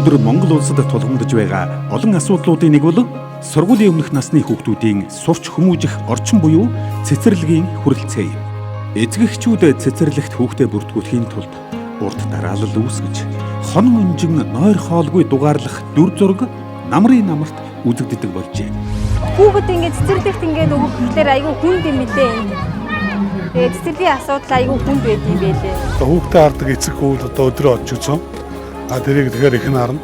өнөөдөр Монгол улсад тулгамдж байгаа олон асуудлуудын нэг бол сургуулийн өмнөх насны хүүхдүүдийн сурч хүмүүжих орчин буюу цэцэрлэгийн хүрэлцээ юм. Эцэгчүүд цэцэрлэгт хүүхдээ бүртгүүлэхийн тулд урт дараалал үүсгэж, хонон өнжин нойр хоолгүй дугаарлах дүр зураг намрын намарт үзэгддэг болжээ. Хүүхэд ингээд цэцэрлэгт ингээд өгөх гэхээр айгүй хүнд юм билээ. Тэгээд цэцэрлэгийн асуудал айгүй хүнд байд юм байлээ. Хүүхдээ хардаг эцэг хүү одоо өдрөө очиж үзсэн. Тэрийг тэгэхээр их нарна.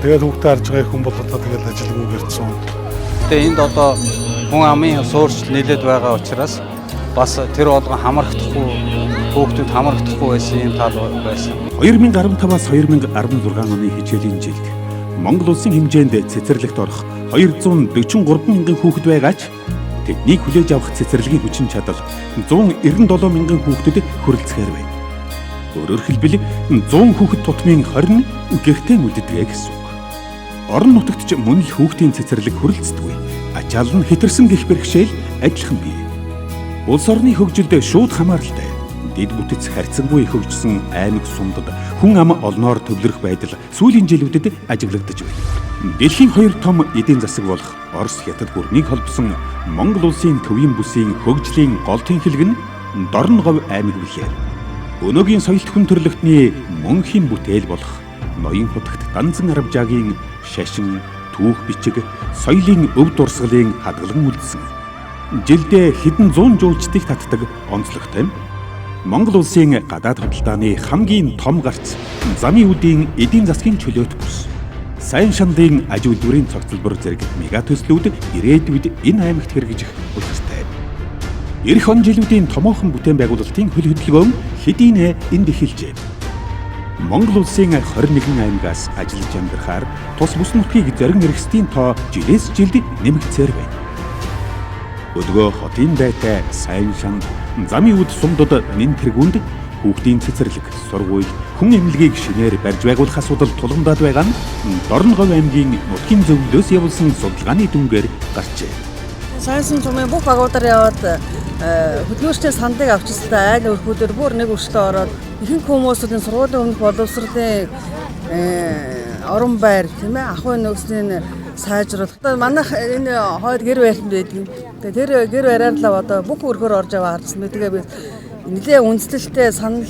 Тэгээд хүүхдээ харж байгаа хүн бол одоо тэгээд ажилгүй гэрцэн. Тэгээ энд одоо хүн амын суурьшил нэлээд байгаа учраас бас тэр болгон хамрагдахгүй хүүхдүүд хамрагдахгүй байсан юм тал байсан. 2015-аас 2016 оны хичээлийн жилд Монгол улсын хэмжээнд цэцэрлэгт орох 243 мянган хүүхэд байгаач тэднийг хүлээж авах цэцэрлэгийн хүчин чадал 197 мянган хүүхдэд хүрэлцэхээр байна. Өөрөөр хэлбэл 100 хүүхэд тутмын 20 нь гэртээ үлддэг гэсэн үг. Орон нутагт ч мөн л хүүхдийн цэцэрлэг хүрэлцдэггүй. Ачаал нь хэтэрсэн гэх бэрхшээл адилхан бий. Улс орны хөгжилд шууд хамааралтай. Дэд бүтэц харьцангуй хөгжсөн аймаг сумдад хүн ам олноор төвлөрөх байдал сүүлийн жилүүдэд ажиглагдаж байна. Дэлхийн хоёр том эдийн засаг болох Орос, Хятад гүрнийг холбосон Монгол улсын төвийн бүсийн хөгжлийн гол тэнхлэг нь Дорн говь аймаг билээ. Өнөөгийн соёлт хүн төрлөختний мөнхийн бүтээл болох ноён хутагт Данзан Арабжаагийн шашин, түүх бичиг, соёлын өв дурсгалын хадгалан үлдсэн. Жилдээ хэдэн зуун жуулчдыг татдаг онцлогтой. Монгол улсын гадаад худалдааны хамгийн том гарц замын үдийн эдийн засгийн чөлөөт бүс. Сайн шандын аж үйлдвэрийн цогцлбор зэрэг мега төслүүд ирээдүйд энэ аймагт хэрэгжих учиртай. Ирэх он жилүүдийн томоохон бүтээн байгуулалтын хөл хөдөлгөөн хэдийнэ энд эхэлжээ. Монгол улсын 21 аймагаас ажиллаж амьдрахаар тус бүс нутгийг зорин эрхсдийн тоо жилээс жилд нэмэгдсээр байна. Өдгөө хотын байтай сайн шанд замын үд сумдад нэн тэргүүнд хүүхдийн цэцэрлэг, сургууль, хүн эмнэлгийг шинээр барьж байгуулах асуудал тулгамдаад байгаа нь Дорн говь аймгийн нутгийн зөвлөлөөс явуулсан судалгааны дүнгээр гарчээ. Сайн сумын бүх багуудаар яваад хөдөлмөрчдийн сандыг авчирстай айл өрхүүдээр бүр нэг өршлөө ороод ихэнх хүмүүсийн сургуулийн өмнөх боловсролын орон байр тийм ээ ахуйн нөхцөлийн сайжруулах. Одоо манайх энэ хойд гэр барилтанд байдаг. Тэгээ тэр гэр бариалаа одоо бүх өрхөөр орж аваа харсан. Тэгээ би нэлээ үндэслэлтэй санал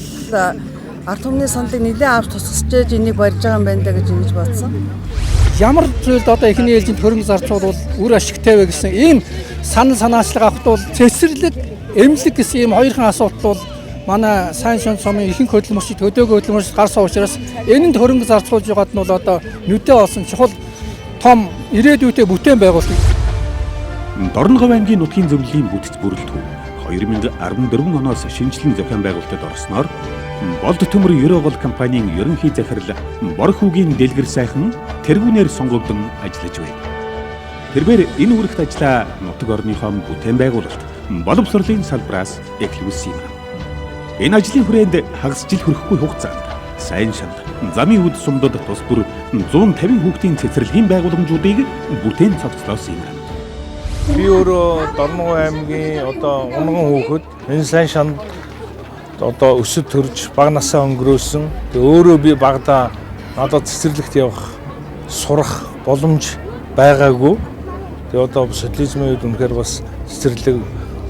ард түмний саналыг нэлээ авч тусгаж энийг барьж байгаа юм байна да гэж ингэж бодсон. Ямар зүйлд одоо эхний ээлжинд хөрөнгө зарцуулбал үр ашигтай вэ гэсэн ийм санал санаачлага авахд бол цэцэрлэг, эмнэлэг гэсэн ийм хоёрхан асуудал бол манай сайн шон сумын ихэнх хөдөлмөрчид төдөөгөө хөдөлмөрч гарсан учраас энэнд хөрөнгө зарцуулж байгаад нь бол одоо нүдэ олсон чухал том ирээдүйтэй бүтээн байгуулалт. Дорн говь аймгийн нутгийн зөвлөлийн бүтэц бүрэлдэхүүн 2014 оноос шинжлэн зохион байгуулалтад орсноор Болд төмөр Ерөөгол компанийн ерөнхий захирал Борхүүгийн дэлгэр сайхан тэргүүнээр сонгогдсон ажиллаж байна. Тэрээр энэ үүрэгт ажиллаа нутаг орныхоо бүтээн байгуулалт боловсролын салбараас эхлүүлсэн юм. Энэ ажлын хүрээнд хагас жил хүрэхгүй хугацаанд сайн шанд замын үд сумдад тус бүр 150 хүүхдийн цэцэрлэгийн байгууламжуудыг бүтээн цогцлоосон юм. Би өөрөө Дорн говь аймгийн одоо унган хүүхэд энэ сайн шанд одоо өсөд төрж баг насаа өнгөрөөсөн. Тэгээ өөрөө би багада надад цэцэрлэгт явах сурах боломж байгаагүй. Тэгээ одоо социализмын үед үнэхээр бас цэцэрлэг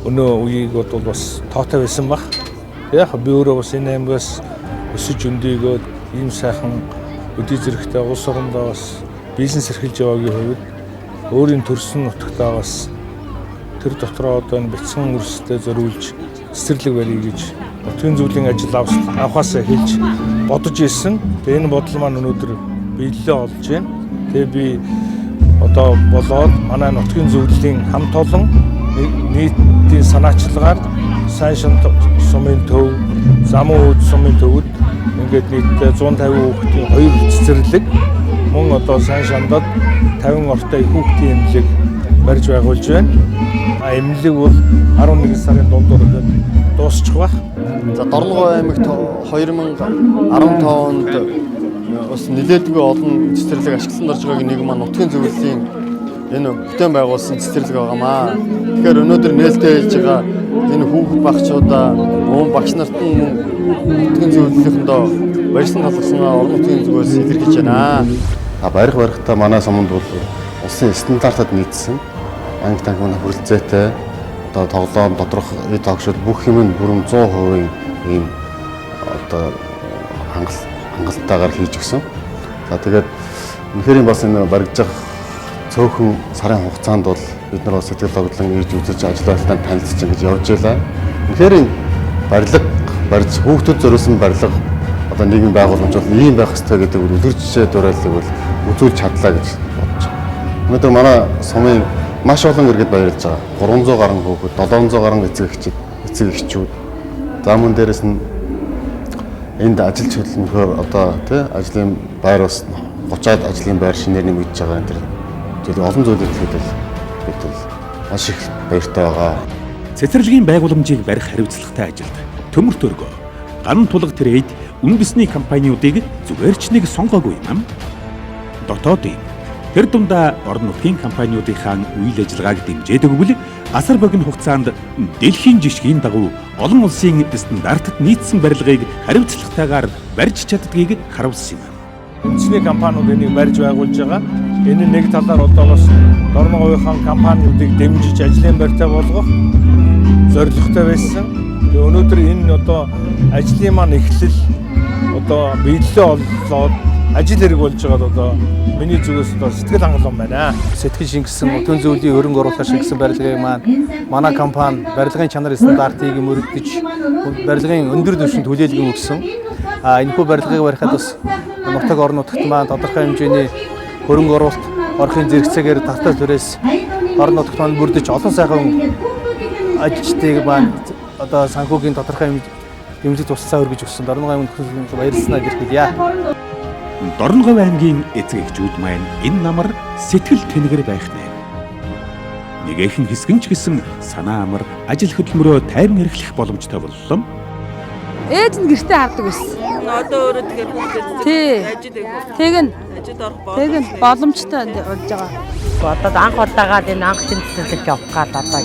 өнөө үеийг бол бас тоотой байсан баг. Яг би өөрөө бас энэ аймгаас өсөж өндийгөөд ийм сайхан өдий зэрэгтэй улс орондоо бас бизнес эрхэлж яваагийн хувьд өөрийн төрсөн нутагтаа бас тэр дотроо одоо энэ бяцхан өрсөлдөд зориулж цэцэрлэг барья гэж нутгийн зөвлөлийн ажил авахаас эхэлж бодож ирсэн. Тэгээ энэ бодол маань өнөөдөр биелэлээ олж байна. Тэгээ би одоо болоод манай нутгийн зөвлөлийн хамт олон нийтийн санаачлагаар сайн шон сумын төв, замын үд сумын төвд ингээд нийтдээ 150 хүүхдийн 2 цэцэрлэг мөн одоо сайн шандад 50 ортой хүүхдийн эмнэлэг барьж байгуулж байна. Эмнэлэг бол 11 сарын дундуур дуусчих баг. За Дорн говь аймагт 2015 онд бас нэлээдгүй олон цэцэрлэг ашигласан орж байгааг нэг маань нутгийн зөвлөлийн энэ бүтээн байгуулсан цэцэрлэг байгаамаа. Тэгэхээр өнөөдөр нээлттэй хэлж байгаа энэ хүүхэд багчуудаа, багш нарт нь нутгийн зөвлөлийнхөндөө барьсан талхснаа орон нутгийн зүгээс илэрхийлж байна. Барихтаа манай суманд бол улсын стандартад нийцсэн анги танхимын хүрэлцээтэй одоо тоглоом доторх эд тогшол бүх юм нь бүрэн 100% ийм одоо хангалттайгаар хийж өгсөн. За тэгээд үнэхээр бас энэ баригдах цөөхөн сарын хугацаанд бол бид нар сэтгэл тогтлон ийж үзэж ажиллагаатаа танилцж ингэж явж байлаа. Үнэхээр барьж хүүхдүүд зориулсан барилга одоо нийгэм байгууламж бол ийм байх ёстой гэдэг үлгэр жишээ дуурайлыг бол үзүүлж чадлаа гэж бодож байна. Өнөөдөр манай сумын маш олон иргэд баярлж байгаа. 300 гаруй хүүхэд, 700 гаруй эцэг эхчүүд. За мөн дээрэс нь энд ажиллаж хөдөлмөрөөр одоо тий ажлын байр бас 30-аад ажлын байр шинээр нэмэгдэж байгаа энэ төр олон зүйлүүд хэлбэл бид бол маш их баяртай байгаа. Цэцэрлэгийн байгууламжийг барих хариуцлагатай ажилд төмөр төргөө ган тулга трейд үндэсний компаниудыг зүгээр ч нэг сонгоогүй юм. Дотоодын тэр дундаа орон нутгийн компаниудынхаа үйл ажиллагааг дэмжиж өгвөл асар богино хугацаанд дэлхийн жишгийн дагуу олон улсын стандартад нийцсэн барилгыг хариуцлагатайгаар барьж чаддгийг харуулсан юм. Үндэсний компаниуд энийг барьж байгуулж байгаа. Энэ нэг талаар одоо бас дорног уухийн компаниудыг дэмжиж ажлын байртай болгох зорилготой байсан. Тэгээ өнөөдөр энэ одоо ажлын маань эхлэл одоо биелэлээ олоод ажил хэрэг болж байгаад одоо миний зүгээс одоо сэтгэл хангалуун байна. Сэтгэл шингэсэн өтөн зөвлөлийн хөрөнгө оруулалтаар шингэсэн барилгыг манай компани барилгын чанар стандартыг мөрөгдөж барилгын өндөр түвшинд хүлээлгэн өгсөн. Энэхүү барилгыг барихад бас нутаг орон нутагт маань тодорхой хэмжээний хөрөнгө оруулалт орохын зэрэгцээгээр татал түрээс орон нутагт маань бүрдэж олон сайхан ажилчдыг маань одоо санхүүгийн тодорхой хэмжээнд туслалцаа өргөж өгсөн. Дорногов аймгийн нөхцөлд баярлалаа илэрхийлье. Дорногов аймгийн эцэг эхчүүд маань энэ намар сэтгэл тэнэгэр байх нэ. Нэгэн хэсгэн ч гэсэн санаа амар ажил хөдөлмөрөө тайван эрхлэх боломжтой боллоо. Ээж нь гэртээ хардаг байсан. Одоо өөрөө тэгэхээр хүүхдэд тэгэн боломжтой болж байгаа. Одоо анх удаага энэ анх тэмцэлж явах гад одоо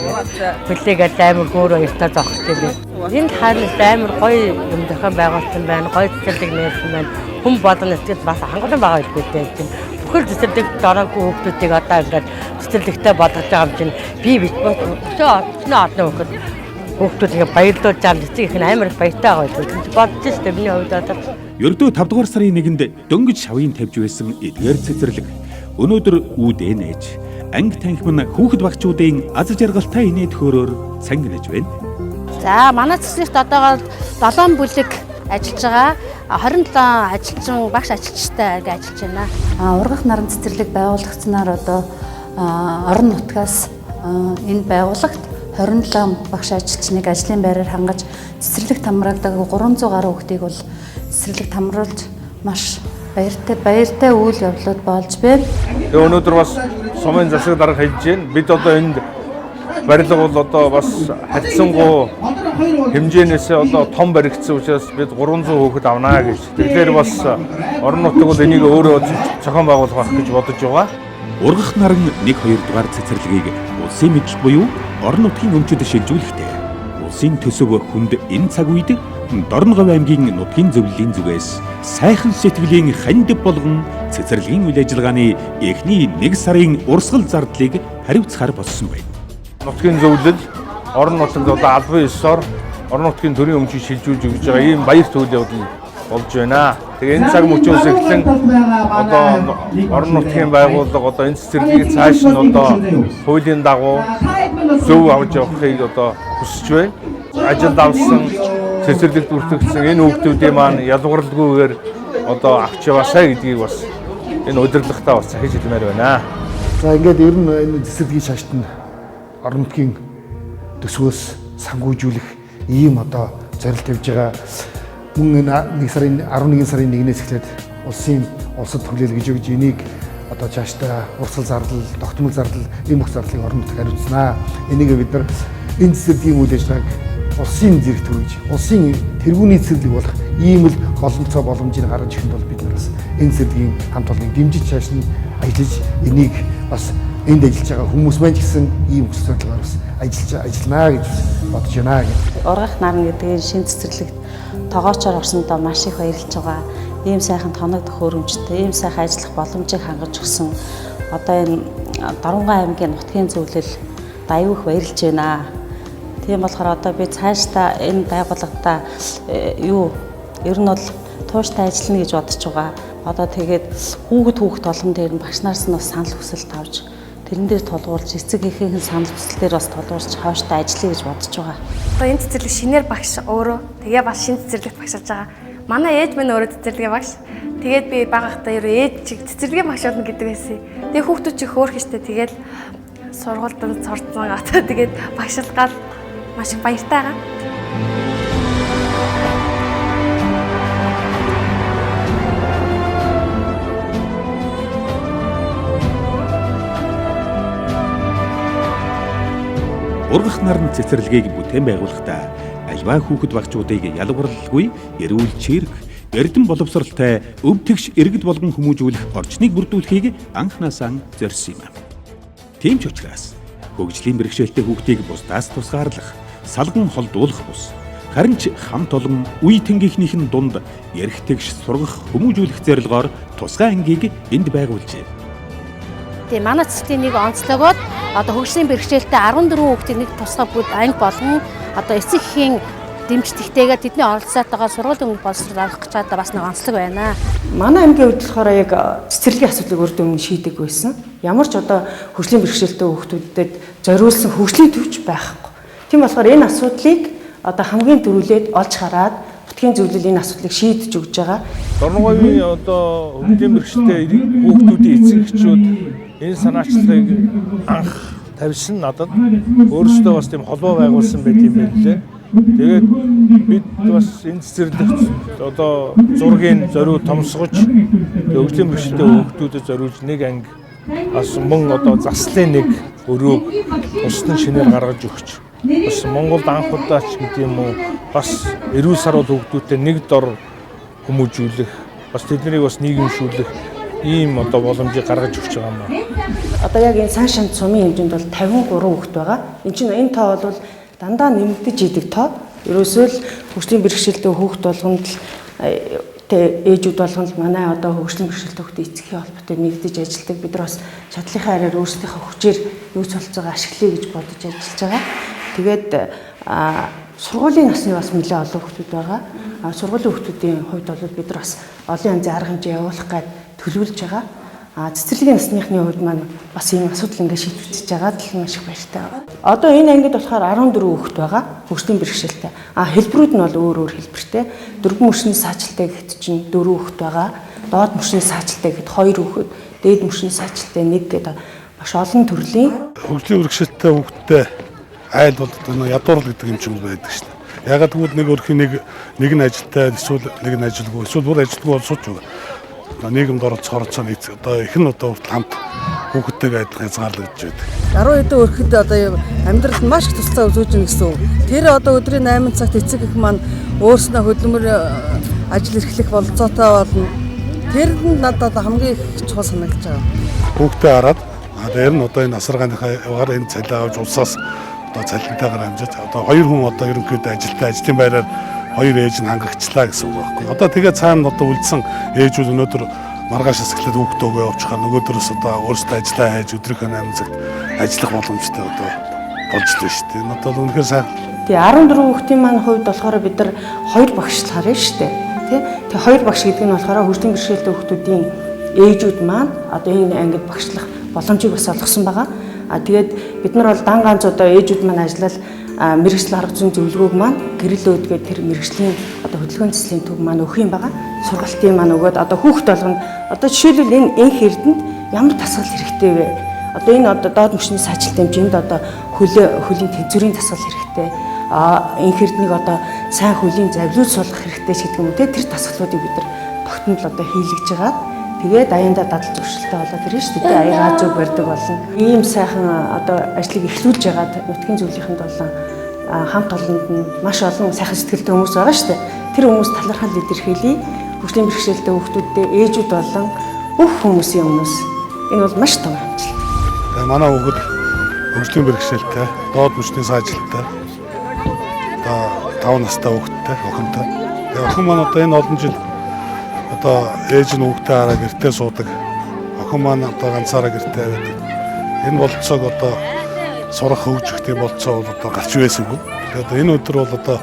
хүлээгээд амар хөөрөө ёстой зогсож байна. Энд харин амар гоё юм зохион байгуулсан байна. Гоё цэцэрлэг нээсэн байна. Хүн болгоно сэтгэл бас хангалттай байгаа илгүүтэй чинь. Бүхэл цэцэрлэг дороогүй хүүхдүүдийг одоо ингээд цэцэрлэгтэй болгож байгаа юм чинь би одоо хүүхдүүд ингээ баярлуулж байгаа эцэг их амар их баяртай байгаа гэж бодож шүү дээ миний хувьд одоо. Ердөө 5 дугаар сарын 1-нд дөнгөж шавын тавьж байсан эдгээр цэцэрлэг өнөөдөр үүдээ нээж анги танхим нь хүүхэд багчуудын аз жаргалтай инээд хөөрөөр цангинаж байна. За манай цэцэрлэгт одоогоор 7 бүлэг ажиллаж байгаа. 27 ажилчин багш ажилчтай ажиллаж байна. Ургах наран цэцэрлэг байгуулагдсанаар одоо орон нутгаас энэ байгууллагт 27 багш ажилчныг ажлын байраар хангаж цэцэрлэг тамрадаг 300 гаруй хүүхдийг бол цэцэрлэг тамруулж маш баяртай үйл явдлууд болж байна. Тэгээ өнөөдөр бас сумын засаг дарга хэлж байна. Бид одоо энд барилга бол одоо бас хатсангуу хэмжээнээс одоо том баригдсан учраас бид 300 хүүхэд авнаа гэж. Тэгэхээр бас орон нутаг бол энийг өөрөө зохион байгуулах байх гэж бодож байгаа. Ургах наран 1-2 дугаар цэцэрлэгийг улсын мэдл буюу орон нутгийн өмчөд шилжүүлэхдээ улсын төсөв хүнд энэ цаг үед Дорногов аймгийн нутгийн зөвлөлийн зүгээс сайхан сэтгэлийн хандив болгон цэцэрлэгийн үйл ажиллагааны эхний 1 сарын урсгал зардлыг хариуцахаар болсон байна. Нутгийн зөвлөл орон нутагт одоо албан ёсоор орон нутгийн төрийн өмчийг шилжүүлж өгж байгаа ийм баяр төөл явдал болж байна. Тэгээ энэ цаг мөчөөс эхлэн одоо орон нутгийн байгууллага одоо энэ цэцэрлэгийг цааш нь одоо хуулийн дагуу зөв авч явахыг одоо хүсэж байна. Ажилд авсан цэцэрлэгт бүртгэгдсэн энэ хүүхдүүдийн маань ялгуурлалгүйгээр одоо авч яваасаа гэдгийг бас энэ удирдлагатаа бас захиж хэлмээр байна. За ингээд ер нь энэ цэцэрлэгийн шашид нь орон нутгийн төсвөөс сангуйжуулах ийм одоо зорилт тавьж байгаа. Мөн 11 сарын 1-ээс эхлээд улсад хүлээлгэж өгж энийг одоо цаашдаа урсгал зардал, тогтмол зардал, ийм бүх зардлыг орон нутаг хариуцнаа. Энийг бид нар энэ цэцэрлэгийн үйл ажиллагааг улсын зэрэгт хүргэж, улсын тэргүүний цэцэрлэг болох ийм л боломжтой боломжийг гаргаж ихэнд бол бид нар бас энэ цэцэрлэгийн хамт олоныг дэмжиж цааш нь ажиллаж энийг бас энд ажиллаж байгаа хүмүүс маань ч гэсэн ийм өсөлт бодлогоор бас ажиллана гэж бодож байна гэх. Ургах нарны гэдэг шинэ цэцэрлэгт тоогоочоор орсондоо маш их баярлж байгаа. Ийм сайхан тоног төхөөрөмжтэй, ийм сайхан ажиллах боломжийг хангаж өгсөн. Одоо энэ Дарангуй аймгийн нутгийн зөвлөл аюу их баярлж байна. Тийм болохоор одоо би цаашдаа энэ байгууллагатаа ер нь бол тууштай ажиллана гэж бодож байгаа. Одоо тэгээд хүүхэд болгон дээр нь багш нараас нь бас санал хүсэлт авч тэрэн дээр тулгуурлаж эцэг эхийн санал хүсэл дээр бас тулгуурч хааштай ажиллая гэж бодож байгаа. Одоо энэ цэцэрлэг шинээр багш өөрөө тэгээ бас шинэ цэцэрлэгт багшилж байгаа. Манай ээж минь өөрөө цэцэрлэгийн багш. Тэгээд би багахтаа ерөө ээж чиг цэцэрлэгийн багш болно гэдэг байсан. Тэгээ хүүхдүүд чи хөөх штэ тэгээд сургуульд сурцсан гатаа тэгээд багшилгаад маш их баяртай байгаа. Ургах нарны цэцэрлэгийг бүтээн байгуулахдаа альва хүүхэд багчуудыг ялгарлалгүй эрүүл чирэг, эрдэм боловсралтай өв тэгш иргэд болгон хүмүүжүүлэх орчныг бүрдүүлэхийг анхнаасаа зорьсон юм. Тийм ч учраас хөгжлийн бэрхшээлтэй хүүхдийг бусдаас тусгаарлах, салган холдуулах бус. Харин ч хамт олон үе тэнгийнхнийхэн дунд ярих тэгш сургах, хүмүүжүүлэх зорилгоор тусгай ангийг энд байгуулжээ. Тэгээ манай цэцгийн нэг онцлогоод одоо хөгжлийн бэрхшээлтэй 14 хүүхдийн нэг тусгай бүд анги болон одоо эцэг эхийн дэмжлэгтэйгээр тэдний оролцоотойгоор сургуулийн өмнөх боловсрол авах гэж одоо бас нэг онцлог байна. Манай аймгийн хувьд болохоор яг цэцэрлэгийн асуудлыг урд өмнө шийдэг байсан. Ямар ч одоо хөгжлийн бэрхшээлтэй хүүхдүүдэд зориулсан хөгжлийн төвч байхгүй. Тийм болохоор энэ асуудлыг одоо хамгийн түрүүлээд олж хараад нутгийн зөвлөл энэ асуудлыг шийдэж өгж байгаа. Дорногойн одоо хөгжлийн бэрхшээлтэй хүүхдүүдийн эцэг эхчүүд энэ санаачлагыг анх тавьсан надад өөрөөсөө бас тийм холбоо байгуулсан байт юм байлээ. Тэгээд бид бас энэ цэцэрлэгт одоо зургийг зориуд томсгож хөгжлийн бэрхшээлтэй хүүхдүүдэд зориулж нэг анги бас мөн одоо заслын нэг өрөөг устын шинээр гаргаж өгч бас Монголд анх удаач гэдэг юм уу бас эрүүл сарвал хүүхдүүдтэй нэг дор хүмүүжүүлэх бас тэднийг бас нийгэмшүүлэх ийм одоо боломжийг гаргаж өгч байгаа юм байна. Одоо яг энэ цааш шанд сумын хэмжээнд бол 53 хүүхэд байгаа. Энэ тоо бол дандаа нэмэгдэж идэг тоо. Ерөөсөө л хөгжлийн бэрхшээлтэй хүүхэд болгонд ээжүүд болгонд манай одоо хөгжлийн бэрхшээлтэй хүүхдийн эцгийн холбоотой нэгдэж ажилладаг. Бид нар бас чадлынхаа араар өөрсдийнхөө хүчээр юу цолцоогоо ашиглая гэж бодож ажиллаж байгаа. Тэгээд сургуулийн насны бас нэлээд олон хүүхдүүд байгаа. Сургуулийн хүүхдүүдийн хувьд бол бид нар бас олон янзын арга хэмжээ явуулах гээд төлөвлөж байгаа. Цэцэрлэгийн насныхны хувьд маань бас ийм асуудал ингээд шийдэгдэж байгаа л маш их баяртай байгаа. Одоо энэ ангид болохоор 14 хүүхэд байгаа хөгжлийн бэрхшээлтэй. Хэлбэрүүд нь бол өөр хэлбэртэй. Дөрвөн мөшний саажилттай гэхэд чинь 4 хүүхэд байгаа. Доод мөшний саажилттай гэхэд 2 хүүхэд, дээд мөшний саажилттай 1 гэдэг маш олон төрлийн хөгжлийн бэрхшээлтэй хүүхэдтэй айл бол ядуур гэдэг юм чинь байдаг шнэ. Ягаад гэвэл нэг өрхийн нэг нь ажилтай эсвэл нэг нь ажилгүй эсвэл бүр ажилгүй бол сууж байгаа. Нийгэмд оролцохоор одоо их нь одоо хамт хүүхдтэйгээ адилхан хязгаарлагдж байдаг. 10 хэдэн өрхөд одоо амьдралд маш их тусцаа үзүүлж гэнэ гэсэн үг. Тэр одоо өдрийн 8 цагт эцэг их маань өөрснөө хөдөлмөр ажил эрхлэх болцоотой болно. Тэр нь надад хамгийн их чухал санагдаж байгаа. Хүүхдээ хараад дээр нь одоо энэ асаргааныхаа яваар энэ цалин авч улсаас одоо цалинтайгаар амжиж одоо 2 хүн одоо ерөнхийдөө ажилтаа ажлын байраар 2 ээж нь хангагчлаа гэсэн үг байхгүй. Одоо тэгээ цаана одоо үлдсэн ээжүүд өнөөдөр маргааш хэсгэлээд хүүхдээ өгөө явуулчихаар нөгөөдрөөс одоо өөрсдөө ажиллаа хайж өдрийнхөө 8 цагт ажиллах боломжтой одоо болж байна шүү дээ. Энэ одоо үнэхээр сайн. Тэгээ 14 хүүхдийн маань хувьд болохоор бид нар 2 багшлахаар нь шүү дээ. Тэгээ 2 багш гэдэг нь болохоор хөгжлийн бэрхшээлтэй хүүхдүүдийн ээжүүд маань одоо энэ ангид багшлах боломжийг бас олгосон байгаа. Тэгээд бид нар бол дан ганц одоо ээжүүд маань ажиллал мэргэжил арга зүйн зөвлөгөөг маань гэрэл өөдгээд тэр мэргэжлийн одоо хөдөлгөөний цэцлийн төв маань өгөх юм байгаа. Сургалтын маань өгөөд одоо хүүхд болгоно. Одоо жишээлбэл энэ энх эрдэнэт ямар тасгал хэрэгтэй вэ? Одоо энэ одоо доод мөчний саажилт хэмжээнд одоо хөлийн тэнцвэрийн тасгал хэрэгтэй. Энх эрдэнэгийг одоо сайн хөлийн завлууд суулгах хэрэгтэй ч гэдэг юм уу те тэр тасгалуудыг бид нар тогтмол одоо хийлгэж байгаа. Тэгээд аяндаа дадал зуршилтай болоод ирж шүү дээ. Аягаа зүг барьдаг болно. Ийм сайхан одоо ажлыг эхлүүлж байгаад нутгийн зөвлөлийн болон хамт олонд нь маш олон сайхан сэтгэлтэй хүмүүс байгаа шүү дээ. Тэр хүмүүс талархал илэрхийлье. Хөгжлийн бэрхшээлтэй хүүхдүүдтэй ээжүүд болон бүх хүмүүсийн өмнөөс энэ бол маш том амжилт. манай хүүхэд хөгжлийн бэрхшээлтэй, доод мөчний саажилттай. Одоо 5 настай хүүхэдтэй, охинтой. Тэгээ охин маань одоо энэ олон жил одоо ээж нь хүүхдээ хараа гэртээ суудаг. Охин маань одоо ганцаараа гэртээ байдаг. Энэ болцоог одоо сурах хөгжих тийм болцоо бол одоо гарч байсангүй. Тэгээ одоо энэ өдөр бол одоо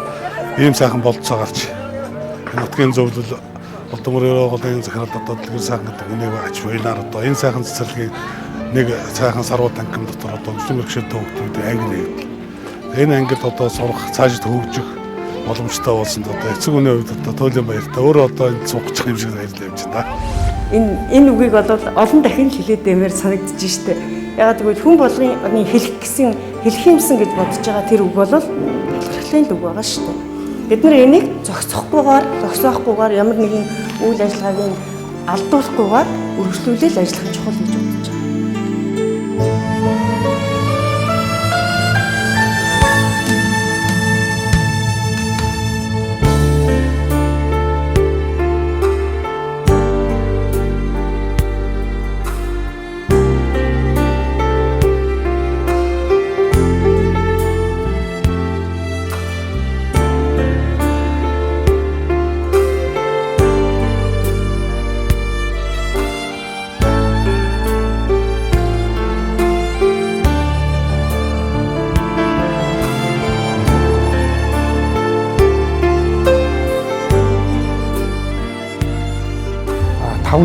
ийм сайхан болцоо гарч энэ нутгийн зөвлөл Улдмөрөөр голын захирал одоо дэлгэр сайхан гэдэг үнийг ач буйнаар одоо энэ сайхан цэцэрлэгийг нэг сайхан сарууд ангим дотор одоо хөгжлийн бэрхшээлтэй хүүхдүүд анги нэгдэл. Энэ ангид одоо сурах, цаашид хөгжих боломжтой болсон одоо эцэг үнийн хувьд одоо туйлын баяртай. Өөрөө одоо энэ суугч юм шиг баярлалаа юм чинь да. Энэ үгийг бол олон дахин хэлээд баймаар санагдаж штэ. Ягаад гэвэл хүн болгоны хэлэх юмсан гэж бодож байгаа тэр үг бол талархлын үг байгаа штэ. Бид нар энийг зогсоохгүйгээр ямар нэгэн үйл ажиллагааг алдуулахгүйгээр үргэлжлүүлэл ажиллах чухал гэж бодож байгаа.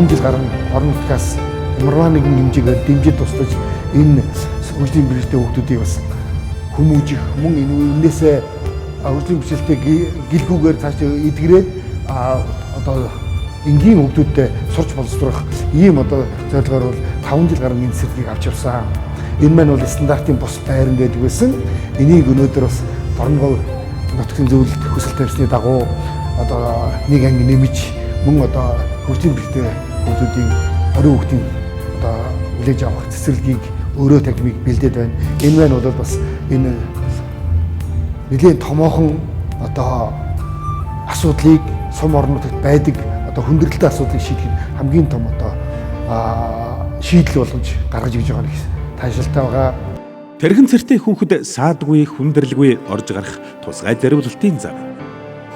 жил гарan орон нутгаас ямарваа нэгэн хэмжээгээр дэмжиж тусдаж энэ хөгжлийн бэрхшээлтэй хүүхдүүдийг бас хүмүүжих мөн энээсээ хөгжлийн бэрхшээлтэй гэлгүүгээр цаашаа эдгэрээд одоо энгийн хүүхдүүдтэй сурч боловсрох ийм одоо зорилгоор бол 5 жил гарan энэ цэцэрлэгийг авч явсан. Энэ маань бол стандартын бус байран гэдэг байсан. Энийг өнөөдөр бас Дорногов нутгийн зөвлөлт хүсэл тавьсны дагуу одоо нэг анги нэмж мөн одоо хөгжлийн бэрхшээлтэй хүүхдүүдийн орой хүүхдийн одоо хүлээж авах цэцэрлэгийг өөрөө техник бэлдээд байна. Энэ маань бол бас энэ нэлийн томоохон одоо асуудлыг сум орнуудад байдаг одоо хүндрэлтэй асуудлыг шийдэх хамгийн том одоо шийдэл болгож гаргаж ирж байгаа нэг таашаалтай байгаа. Тэрхэн цэртэй хүүхэд саадгүй хүндрэлгүй орж гарах тусгай зориулалтын зав.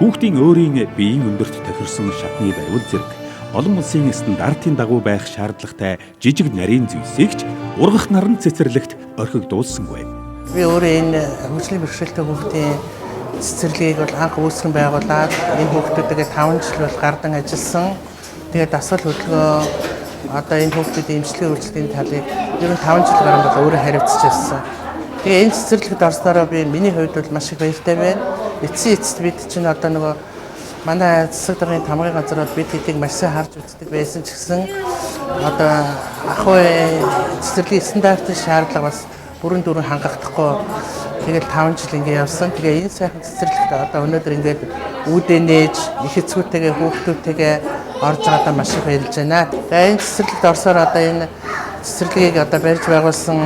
Хүүхдийн өөрийн биеийн өндөрт тохирсон шатны бариул зэрэг олон улсын стандартын дагуу байх шаардлагатай жижиг нарийн зүйлсийг ч ургах наран цэцэрлэгт орхигдуулсангүй. Би өөрөө энэ хөгжлийн бэрхшээлтэй хүүхдийн цэцэрлэгийг бол анх үүсгэн байгуулад энэ хүүхдүүдээ 5 жил бол гардан ажилласан. Тэгээд дасгал хөдөлгөөн одоо энэ хүүхдүүдийн эмчилгээ үйлчлэлийн талыг ер нь 5 жил гарсан бол өөрөө хариуцж ирсэн. Тэгээ энэ цэцэрлэгт орснороо би миний хувьд бол маш их баяртай байна. Эцсийн эцэст бид чинь одоо нөгөө манай засаг даргын тамгын газар бол бид хэдийг маш сайн харж үздэг байсан ч гэсэн одоо ахуй цэцэрлэгийн стандартын шаардлага бас бүрэн дүүрэн хангахдахгүй тэгээд 5 жил ингэ явсан. Тэгээ энэ сайхан цэцэрлэгт одоо өнөөдөр ингээд үүдээ нээж их эцгүүтэйгээ хүүхдүүдтэйгээ орж байгаадаа маш их баярлж байна. Тэгээ энэ цэцэрлэгт орсоор одоо энэ цэцэрлэгийг одоо барьж байгуулсан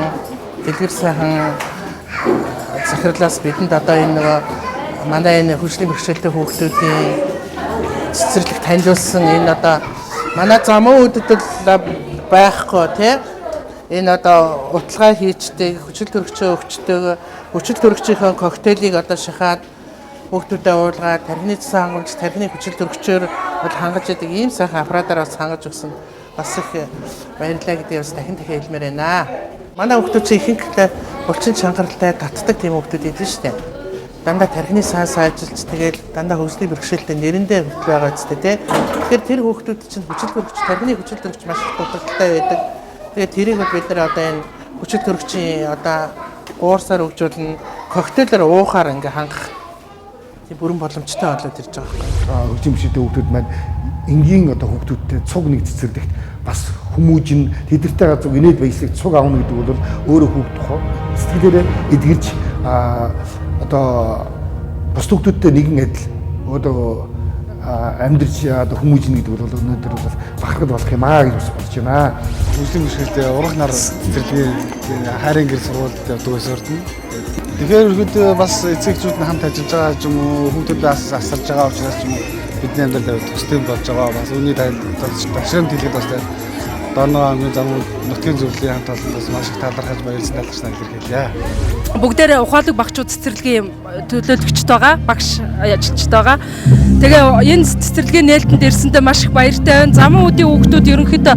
дэлгэр сайхан захирлаас бидэнд одоо энэ нөгөө манай энэ хөгжлийн бэрхшээлтэй хүүхдүүдийн цэцэрлэг танилцуулсан энэ одоо манай замуудад байхгүй тий энэ одоо уталгаа хийждэг хүчил төрөгчөө өгчдөг хүчил төрөгчийн коктейлийг одоо шахаад хүүхдүүдэд уулгаад тархины цэцэн хангамж тархины хүчил төрөгчөөр бол хангаж идэг ийм сайхан аппаратаар бас хангаж өгсөн бас их баярлалаа гэдэг бас дахин хэлмээр байна. Манай хүүхдүүд чинь ихэнхдээ булчин чангаралтай татдаг тийм хүүхдүүд идэв шүү дээ. Дандаа тархины сан сайжилж тэгээд дандаа хөгжлийн бэрхшээлтэй нэрэндээ хөтөл байгаа зү тэ. Тэгэхээр тэр хүүхдүүд чинь хүчил төрөгч тархины хүчил төрөгч маш их дутагдaltaй байдаг. Тэгээд тэрийг бол бид нар одоо энэ хүчил төрөгчийн одоо уурсаар өгжүүлнэ коктейлээр уухаар ингээ хангах тийм бүрэн боломжтой болоод ирж байгаа байхгүй. Хөгжлийн бэрхшээлтэй хүүхдүүд маань энгийн одоо хүүхдүүдтэй цуг нэг цэцэрлэгт бас хүмүүжин тэдэртэй газар инээд баясгалыг цуг авна гэдэг бол өөрөө хүүхд сэтгэлээрээ эдгэрч одоо бус хүүхдүүдтэй нэгэн адил одоо амьдрч одоо хүмүүжин гэдэг бол өнөөдөр бол бахархад болох юм аа гэж бодож байна. Хөгжлийн бэрхшээлтэй урах нар цэцэрлэгийн хайрын гэр сургуульд явдаг байсаардна. Тэгэхээр ерөөдөө бас эцэгчүүд нь хамт ажиллаж байгаа ч юм уу хүүхдүүдээ асарж байгаа учраас ч юм уу бидний амьдралд тустай болж байгаа бас үүний тайлбар хэлгээд бас Дорногов аймгийн замун нутгийн зөвлөлийн хамт олондоос маш их талархаж баярлсан талархсан илэрхийлье. Бүгдээрээ ухаалаг багчууд цэцэрлэгийн төлөөлөгчд байгаа, багш ажилчид байгаа. Тэгээ энэ цэцэрлэгийн нээлтэнд ирсэндээ маш их баяртай байна. Замун үдийн хүүхдүүд ерөнхийдөө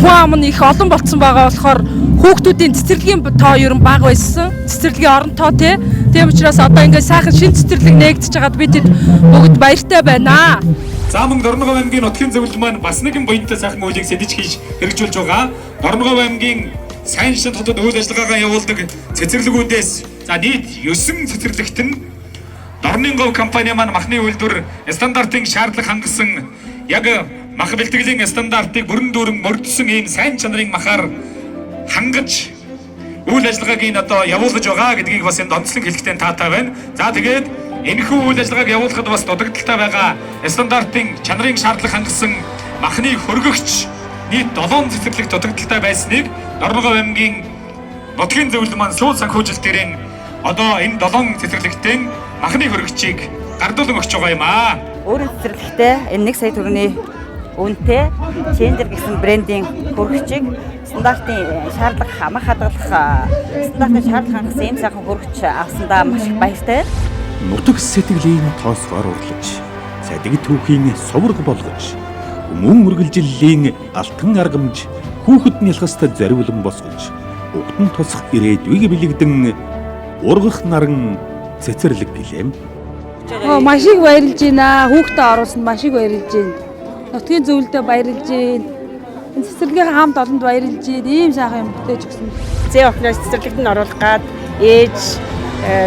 хүн ам нь их олон болцсон байгаа болохоор хүүхдүүдийн цэцэрлэгийн тоо ер нь бага байсан. Цэцэрлэгийн орон тоо тийм учраас одоо ингээд сайхан шин цэцэрлэг нээгдэж байгаад бид бүгд баяртай байна. За мөн Дорногов аймгийн нутгийн зөвлөл маань бас нэгэн буянтай сайхан үйлийг сэдэж хийж хэрэгжүүлж байгаа. Дорногов аймгийн сайн шин хотод үйл ажиллагаагаа явуулдаг цэцэрлэгүүдээс за нийт 9 цэцэрлэгт нь Дорногов компани маань махны үйлдвэр стандартын шаардлага хангасан яг мах бэлтгэлийн стандартыг бүрэн дүүрэн мөрдсөн ийм сайн чанарын махаар хангаж үйл ажиллагааг энэ одоо явуулж байгаа гэдгийг бас энд онцлог хэлэхдээ таатай байна. За тэгээд энэхүү үйл ажиллагааг явуулахад бас дутагдaltaй байгаа стандартын чанарын шаардлага хангасан махны хөргөгч нийт 7 цэцэрлэг дутагдaltaй байсныг Дорногов аймгийн нутгийн зөвлөл маань сүүл санхүүжилтээрэн одоо энэ 7 цэцэрлэгтийн махны хөргөгчийг гардуулан өгч байгаа юм аа. Өөрийн цэцэрлэгтээ энэ 1 сая төгрөгийн үнэтэй Чендер гэсэн брендийн хөргөгчийг стандартын шаардлага мах хадгалах стандартын шаардлага хангасан ийм сайхан хөргөгч авсандаа маш их баяртай. Нутаг сэтгэлийн тоосгоор урлаж, цадиг түүхийн сувраг болгож, мөн үргэлжиллийн алтан аргамж хүүхэд нялхаст зориулан босгож, өгдөн тусах ирээдүйг бэлэгдэн ургах наран цэцэрлэг гэлэм. Маш их баярлж байна. Хүүхдээ оруулсанд маш их баярлж байна. Нутгийн зөвлөлдөө баярлж байна. Цэцэрлэгийн хамт олонд баярлж байна. Ийм сайхан юм бүтээж өгсөн. Зээ охноос цэцэрлэгт нь оруулах гад ээж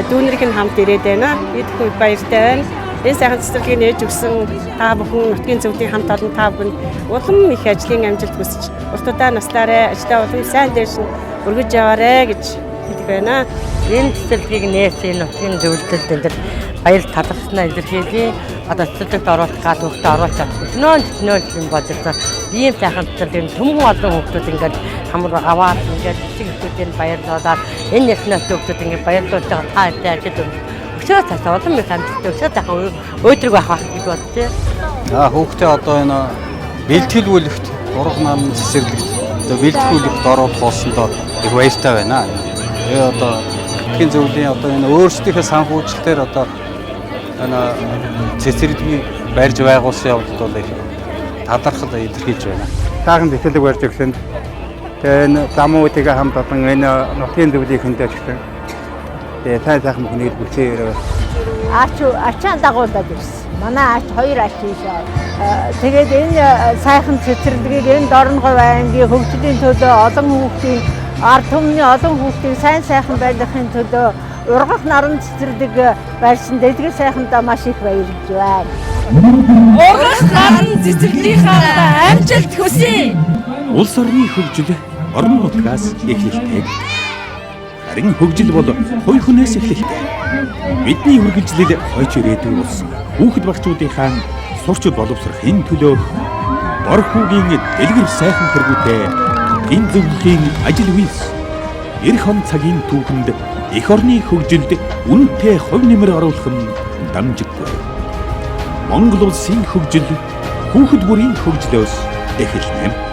дүүнэрийн хамт ирээд байна. Бид хүн баяртай байна. Энэ сайхан цэцэрлэгийг нээж өгсөн та бүхэн нутгийн зөвлөлийн хамт олон та бүхэнд улам их ажлын амжилт хүсэж урт удаан наслаарай. Ажилдаа улам сайн дээш нь өргөж яваарэ гэж хэлдэг байна. Энэ цэцэрлэгийг нээсэн нутгийн зөвлөлтөнд баяр талархснаа илэрхийлье. Одоо цэцэрлэгт оруулах гад хүүхдээ оруулж чадсан. Нөө юм болж байгаа. Ийм сайхан цэцэрлэг төмөн олон хүүхдүүд ингээд хамар аваад ингээд цэцэг хүүхдийн баярлуулаад энэ яснаас хүүхдүүд ингээд баярлуулж байгаа та хэвээр гэж өчөө цаасаа олон их амжилттай өчөө тахаа өөдрөг байх гэж бодчих. Хүүхдээ одоо энэ бэлтгэлүүлэгт урах намын цэцэрлэгт одоо бэлтгэлүүлэгт оруулах болсондоо их баяртай байна. Тэгээ одоо нутгийн зөвлөлийн одоо энэ өөрсдийнхөө санхүүжилтээр одоо энэ цэцэрлэгийг барьж байгуулсан явдлууд бол их талархал илэрхийлж байна. Сайхан цэцэрлэг барьж өгсөн. Тэгээ энэ замуудыгаа хамт олон энэ нутгийн зөвлөлийнхэнтэй ч гэсэн тэгээ сайхан хүнийг бүсээр ачаан дагуулдаг ирсэн. Манай ач хоёр ач ийшээ. Тэгээд энэ сайхан цэцэрлэгийг энэ Дорногов аймгийн хөгжлийн төлөө олон хүүхдийн ард түмний олон хүүхдийн сайн сайхан байхын төлөө ургах наран цэцэрлэг барьсан дэлгэр сайхандаа маш их баярлж байна. Ургах наран цэцэрлэгийнхаа амжилт хүсье. Улс орны хөгжил орон нутгаас эхэлдэг. Харин хөгжил бол хоёр хүнээс эхэлдэг. Бидний үргэлжлэл хойч ирээдүй болсон. Хүүхэд багчуудынхаа сурч боловсрохын төлөө бор хүүгийн дэлгэр сайхан тэргүүтэй энэ зөвлөлийн ажил үйлс эх он цагийн түүхэнд эх орны хөгжилд үнэтэй хувь нэмэр оруулах нь дамжиггүй. Монгол улсын хөгжил хүүхэд бүрийн хөгжлөөс эхэлнэ.